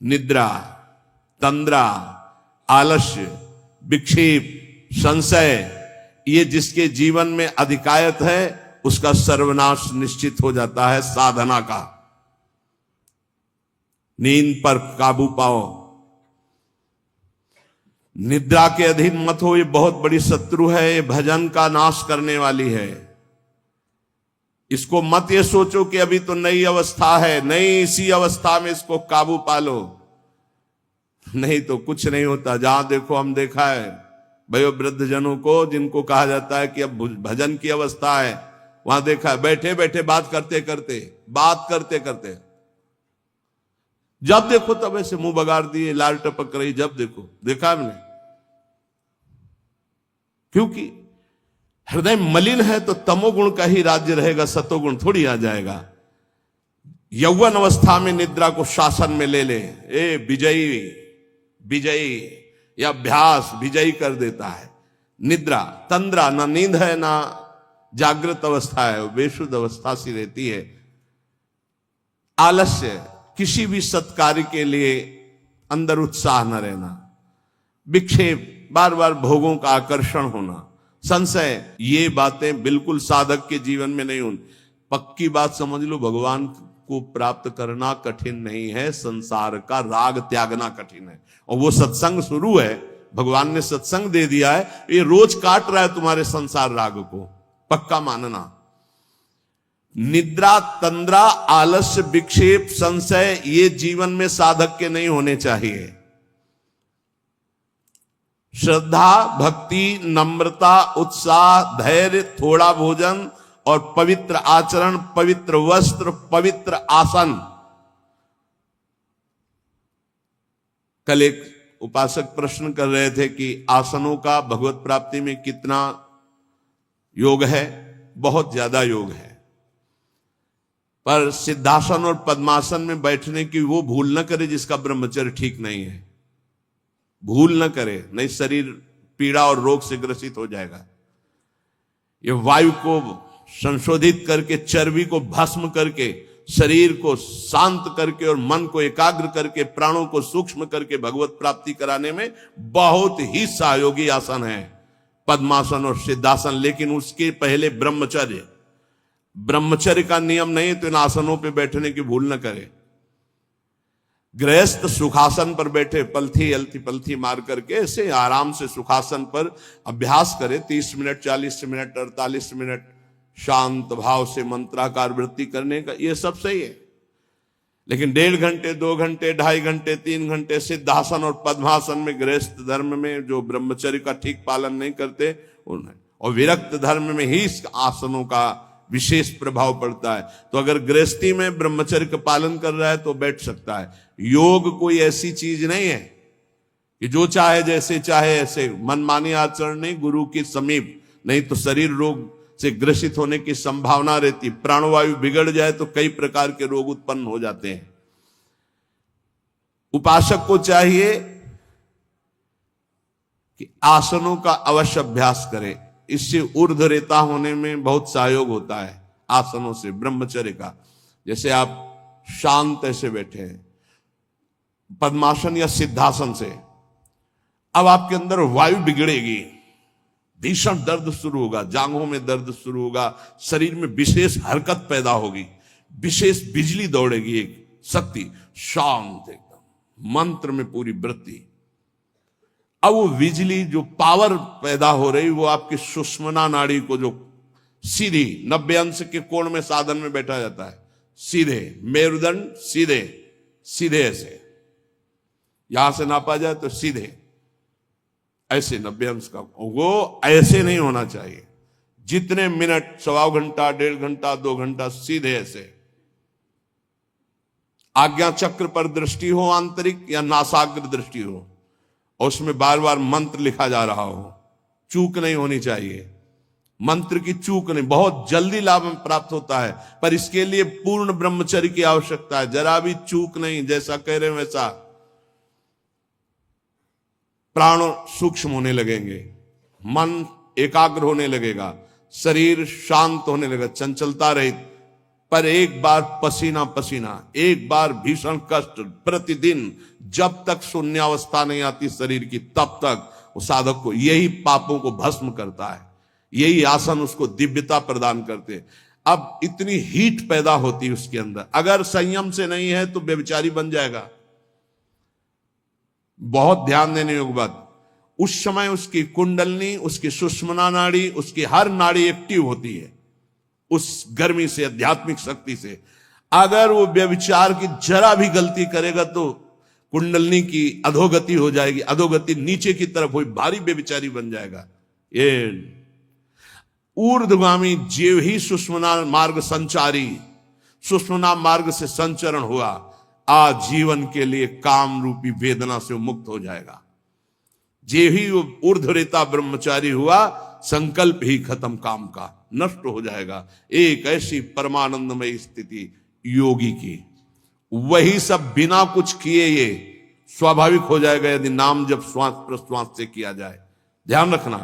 निद्रा, तंद्रा, आलस्य, विक्षेप, संशय, ये जिसके जीवन में अधिकायत है उसका सर्वनाश निश्चित हो जाता है साधना का। नींद पर काबू पाओ, निद्रा के अधीन मत हो, ये बहुत बड़ी शत्रु है, ये भजन का नाश करने वाली है। इसको मत ये सोचो कि अभी तो नई अवस्था है, नहीं, इसी अवस्था में इसको काबू पालो, नहीं तो कुछ नहीं होता। जहां देखो, हम देखा है वयोवृद्ध जनों को जिनको कहा जाता है कि अब भजन की अवस्था है, वहां देखा है बैठे बैठे बात करते करते जब देखो तब ऐसे मुंह बगाड़ दिए, लाल टपक रही, जब देखो, देखा हमने। क्योंकि हृदय मलिन है तो तमोगुण का ही राज्य रहेगा, सतोगुण थोड़ी आ जाएगा। यौवन अवस्था में निद्रा को शासन में ले ले, ए विजयी या अभ्यास विजयी कर देता है। निद्रा, तंद्रा, ना नींद है ना जागृत अवस्था है, बेशुद्ध अवस्था सी रहती है। आलस्य, किसी भी सत्कार्य के लिए अंदर उत्साह न रहना। विक्षेप, बार बार भोगों का आकर्षण होना। संशय, ये बातें बिल्कुल साधक के जीवन में नहीं होनी। पक्की बात समझ लो, भगवान को प्राप्त करना कठिन नहीं है, संसार का राग त्यागना कठिन है। और वो सत्संग शुरू है, भगवान ने सत्संग दे दिया है, ये रोज काट रहा है तुम्हारे संसार राग को, पक्का मानना। निद्रा, तंद्रा, आलस्य, विक्षेप, संशय, ये जीवन में साधक के नहीं होने चाहिए। श्रद्धा, भक्ति, नम्रता, उत्साह, धैर्य, थोड़ा भोजन और पवित्र आचरण, पवित्र वस्त्र, पवित्र आसन। कल एक उपासक प्रश्न कर रहे थे कि आसनों का भगवत प्राप्ति में कितना योग है। बहुत ज्यादा योग है, पर सिद्धासन और पद्मासन में बैठने की वो भूल न करे जिसका ब्रह्मचर्य ठीक नहीं है। भूल न करे, नहीं शरीर पीड़ा और रोग से ग्रसित हो जाएगा। ये वायु को संशोधित करके, चर्बी को भस्म करके, शरीर को शांत करके और मन को एकाग्र करके, प्राणों को सूक्ष्म करके भगवत प्राप्ति कराने में बहुत ही सहयोगी आसन है पद्मासन और सिद्धासन। लेकिन उसके पहले ब्रह्मचर्य का नियम नहीं, तो इन आसनों पे बैठने की भूल न करे। गृहस्थ सुखासन पर बैठे, पलथी मार करके ऐसे आराम से सुखासन पर अभ्यास करे। 30 मिनट, 40 मिनट, 48 मिनट शांत भाव से मंत्राकार वृत्ति करने का, ये सब सही है। लेकिन 1.5 घंटे, 2 घंटे, 2.5 घंटे, 3 घंटे सिद्धासन और पद्मासन में गृहस्थ धर्म में जो ब्रह्मचर्य का ठीक पालन नहीं करते उन्हें, और विरक्त धर्म में ही इस आसनों का विशेष प्रभाव पड़ता है। तो अगर गृहस्थी में ब्रह्मचर्य का पालन कर रहा है तो बैठ सकता है। योग कोई ऐसी चीज नहीं है कि जो चाहे जैसे चाहे ऐसे मनमानी आचरण नहीं, गुरु के समीप, नहीं तो शरीर रोग से ग्रसित होने की संभावना रहती। प्राणवायु बिगड़ जाए तो कई प्रकार के रोग उत्पन्न हो जाते हैं। उपासक को चाहिए कि आसनों का अवश्य अभ्यास करे। इससे ऊर्ध्वरेता होने में बहुत सहयोग होता है आसनों से, ब्रह्मचर्य का। जैसे आप शांत ऐसे बैठे हैं पद्मासन या सिद्धासन से, अब आपके अंदर वायु बिगड़ेगी, भीषण दर्द शुरू होगा, जांघों में दर्द शुरू होगा, शरीर में विशेष हरकत पैदा होगी, विशेष बिजली दौड़ेगी, एक शक्ति, शांत एकदम, मंत्र में पूरी वृत्ति। अब वो बिजली जो पावर पैदा हो रही, वो आपकी सुषुम्ना नाड़ी को, जो सीधी 90 अंश के कोण में साधन में बैठा जाता है, सीधे मेरुदंड, सीधे ऐसे, यहां से नापा जाए तो सीधे ऐसे 90 अंश का, वो ऐसे नहीं होना चाहिए। जितने मिनट, 1.25 घंटा, 1.5 घंटा, 2 घंटा, सीधे ऐसे। आज्ञा चक्र पर दृष्टि हो आंतरिक, या नासाग्र दृष्टि हो, और उसमें बार बार मंत्र लिखा जा रहा हो, चूक नहीं होनी चाहिए। मंत्र की चूक नहीं, बहुत जल्दी लाभ प्राप्त होता है, पर इसके लिए पूर्ण ब्रह्मचर्य की आवश्यकता है। जरा भी चूक नहीं, जैसा कह रहे हैं वैसा। प्राण सूक्ष्म होने लगेंगे, मन एकाग्र होने लगेगा, शरीर शांत होने लगेगा, चंचलता रहित, पर एक बार पसीना पसीना, एक बार भीषण कष्ट प्रतिदिन, जब तक शून्यावस्था नहीं आती शरीर की, तब तक वो साधक को यही पापों को भस्म करता है। यही आसन उसको दिव्यता प्रदान करते। अब इतनी हीट पैदा होती है उसके अंदर, अगर संयम से नहीं है तो व्यभिचारी बन जाएगा। बहुत ध्यान देने योग्य बात, उस समय उसकी कुंडलनी, उसकी सुषुम्ना नाड़ी, उसकी हर नाड़ी एक्टिव होती है उस गर्मी से, आध्यात्मिक शक्ति से। अगर वो व्यभिचार की जरा भी गलती करेगा तो कुंडलनी की अधोगति हो जाएगी, अधोगति नीचे की तरफ हुई, भारी व्यभिचारी बन जाएगा। ये ऊर्ध्वगामी जीव ही सुषुम्ना मार्ग संचारी, सुषुम्ना मार्ग से संचरण हुआ, आजीवन के लिए काम रूपी वेदना से मुक्त हो जाएगा। जीव ही ऊर्ध्वरेता ब्रह्मचारी हुआ, संकल्प ही खत्म काम का, नष्ट हो जाएगा। एक ऐसी परमानंदमय स्थिति योगी की, वही सब बिना कुछ किए ये स्वाभाविक हो जाएगा यदि नाम जब श्वास प्रश्वास से किया जाए। ध्यान रखना।